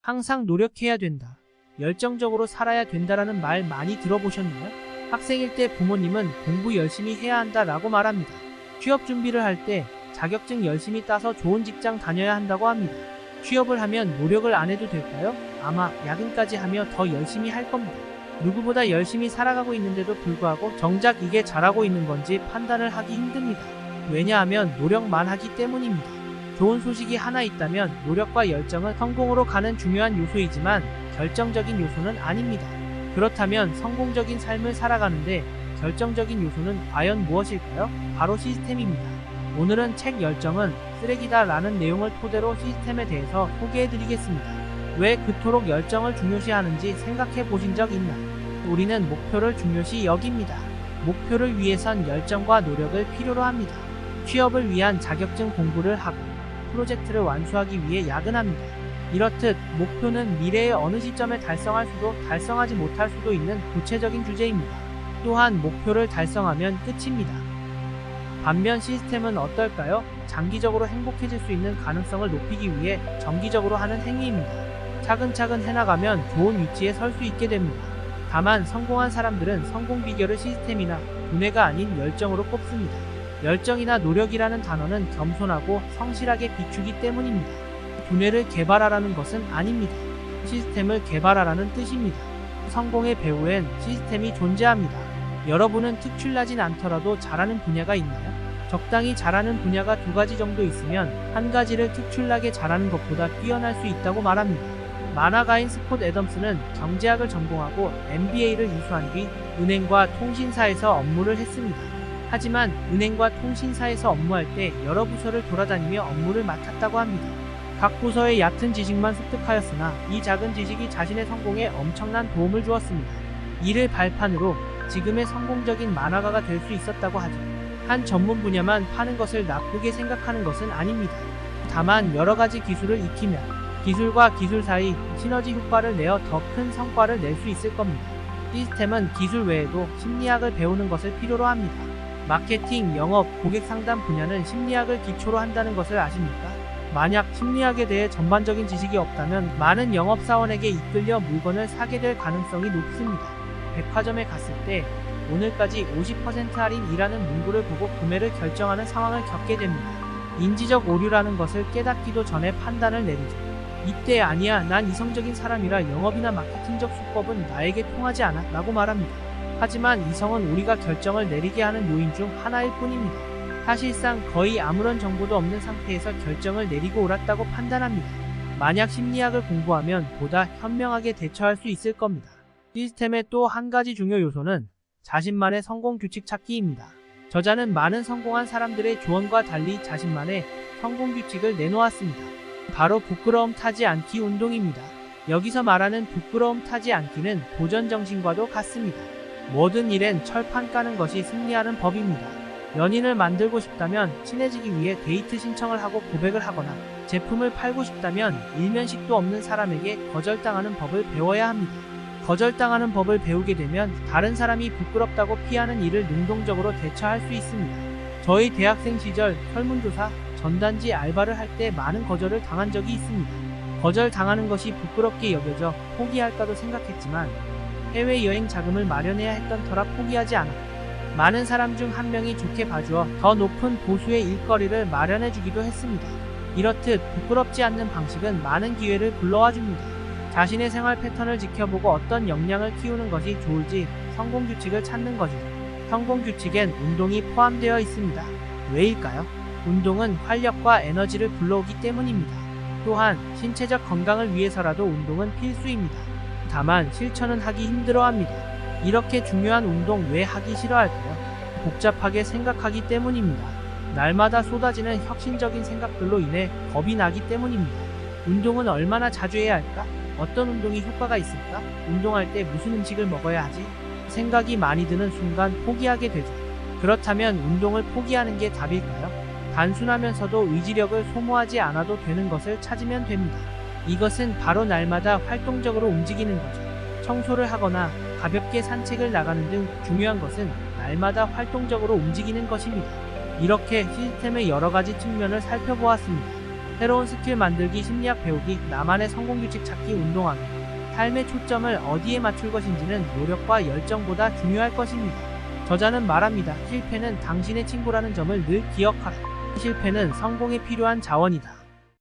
항상 노력해야 된다. 열정적으로 살아야 된다라는 말 많이 들어보셨나요? 학생일 때 부모님은 공부 열심히 해야 한다라고 말합니다. 취업 준비를 할 때 자격증 열심히 따서 좋은 직장 다녀야 한다고 합니다. 취업을 하면 노력을 안 해도 될까요? 아마 야근까지 하며 더 열심히 할 겁니다. 누구보다 열심히 살아가고 있는데도 불구하고 정작 이게 잘하고 있는 건지 판단을 하기 힘듭니다. 왜냐하면 노력만 하기 때문입니다. 좋은 소식이 하나 있다면 노력과 열정은 성공으로 가는 중요한 요소이지만 결정적인 요소는 아닙니다. 그렇다면 성공적인 삶을 살아가는데 결정적인 요소는 과연 무엇일까요? 바로 시스템입니다. 오늘은 책 열정은 쓰레기다 라는 내용을 토대로 시스템에 대해서 소개해드리겠습니다. 왜 그토록 열정을 중요시하는지 생각해 보신 적 있나요? 우리는 목표를 중요시 여깁니다. 목표를 위해선 열정과 노력을 필요로 합니다. 취업을 위한 자격증 공부를 하고 프로젝트를 완수하기 위해 야근합니다. 이렇듯 목표는 미래의 어느 시점에 달성할 수도 달성하지 못할 수도 있는 구체적인 주제입니다. 또한 목표를 달성하면 끝입니다. 반면 시스템은 어떨까요? 장기적으로 행복해질 수 있는 가능성을 높이기 위해 정기적으로 하는 행위입니다. 차근차근 해나가면 좋은 위치에 설 수 있게 됩니다. 다만 성공한 사람들은 성공 비결을 시스템이나 두뇌가 아닌 열정으로 꼽습니다. 열정이나 노력이라는 단어는 겸손하고 성실하게 비추기 때문입니다. 두뇌를 개발하라는 것은 아닙니다. 시스템을 개발하라는 뜻입니다. 성공의 배후엔 시스템이 존재합니다. 여러분은 특출나진 않더라도 잘하는 분야가 있나요? 적당히 잘하는 분야가 두 가지 정도 있으면 한 가지를 특출나게 잘하는 것보다 뛰어날 수 있다고 말합니다. 만화가인 스콧 애덤스는 경제학을 전공하고 MBA를 이수한 뒤 은행과 통신사에서 업무를 했습니다. 하지만 은행과 통신사에서 업무할 때 여러 부서를 돌아다니며 업무를 맡았다고 합니다. 각 부서의 얕은 지식만 습득하였으나 이 작은 지식이 자신의 성공에 엄청난 도움을 주었습니다. 이를 발판으로 지금의 성공적인 만화가가 될 수 있었다고 하죠. 한 전문 분야만 파는 것을 나쁘게 생각하는 것은 아닙니다. 다만 여러 가지 기술을 익히면 기술과 기술 사이 시너지 효과를 내어 더 큰 성과를 낼 수 있을 겁니다. 시스템은 기술 외에도 심리학을 배우는 것을 필요로 합니다. 마케팅, 영업, 고객 상담 분야는 심리학을 기초로 한다는 것을 아십니까? 만약 심리학에 대해 전반적인 지식이 없다면 많은 영업사원에게 이끌려 물건을 사게 될 가능성이 높습니다. 백화점에 갔을 때 오늘까지 50% 할인이라는 문구를 보고 구매를 결정하는 상황을 겪게 됩니다. 인지적 오류라는 것을 깨닫기도 전에 판단을 내리죠. 이때 아니야, 난 이성적인 사람이라 영업이나 마케팅적 수법은 나에게 통하지 않아 라고 말합니다. 하지만 이성은 우리가 결정을 내리게 하는 요인 중 하나일 뿐입니다. 사실상 거의 아무런 정보도 없는 상태에서 결정을 내리고 옳았다고 판단합니다. 만약 심리학을 공부하면 보다 현명하게 대처할 수 있을 겁니다. 시스템의 또 한 가지 중요 요소는 자신만의 성공 규칙 찾기입니다. 저자는 많은 성공한 사람들의 조언과 달리 자신만의 성공 규칙을 내놓았습니다. 바로 부끄러움 타지 않기 운동입니다. 여기서 말하는 부끄러움 타지 않기는 도전 정신과도 같습니다. 모든 일엔 철판 까는 것이 승리하는 법입니다. 연인을 만들고 싶다면 친해지기 위해 데이트 신청을 하고 고백을 하거나 제품을 팔고 싶다면 일면식도 없는 사람에게 거절당하는 법을 배워야 합니다. 거절당하는 법을 배우게 되면 다른 사람이 부끄럽다고 피하는 일을 능동적으로 대처할 수 있습니다. 저희 대학생 시절 설문조사, 전단지 알바를 할 때 많은 거절을 당한 적이 있습니다. 거절당하는 것이 부끄럽게 여겨져 포기할까도 생각했지만 해외여행 자금을 마련해야 했던 터라 포기하지 않았고 많은 사람 중 한 명이 좋게 봐주어 더 높은 보수의 일거리를 마련해주기도 했습니다. 이렇듯 부끄럽지 않는 방식은 많은 기회를 불러와 줍니다. 자신의 생활 패턴을 지켜보고 어떤 역량을 키우는 것이 좋을지 성공 규칙을 찾는 거죠. 성공 규칙엔 운동이 포함되어 있습니다. 왜일까요? 운동은 활력과 에너지를 불러오기 때문입니다. 또한 신체적 건강을 위해서라도 운동은 필수입니다. 다만 실천은 하기 힘들어합니다. 이렇게 중요한 운동 왜 하기 싫어할까요? 복잡하게 생각하기 때문입니다. 날마다 쏟아지는 혁신적인 생각들로 인해 겁이 나기 때문입니다. 운동은 얼마나 자주 해야 할까? 어떤 운동이 효과가 있을까? 운동할 때 무슨 음식을 먹어야 하지? 생각이 많이 드는 순간 포기하게 되죠. 그렇다면 운동을 포기하는 게 답일까요? 단순하면서도 의지력을 소모하지 않아도 되는 것을 찾으면 됩니다. 이것은 바로 날마다 활동적으로 움직이는 거죠. 청소를 하거나 가볍게 산책을 나가는 등 중요한 것은 날마다 활동적으로 움직이는 것입니다. 이렇게 시스템의 여러 가지 측면을 살펴보았습니다. 새로운 스킬 만들기, 심리학 배우기, 나만의 성공 규칙 찾기, 운동하기. 삶의 초점을 어디에 맞출 것인지는 노력과 열정보다 중요할 것입니다. 저자는 말합니다. 실패는 당신의 친구라는 점을 늘 기억하라. 실패는 성공에 필요한 자원이다.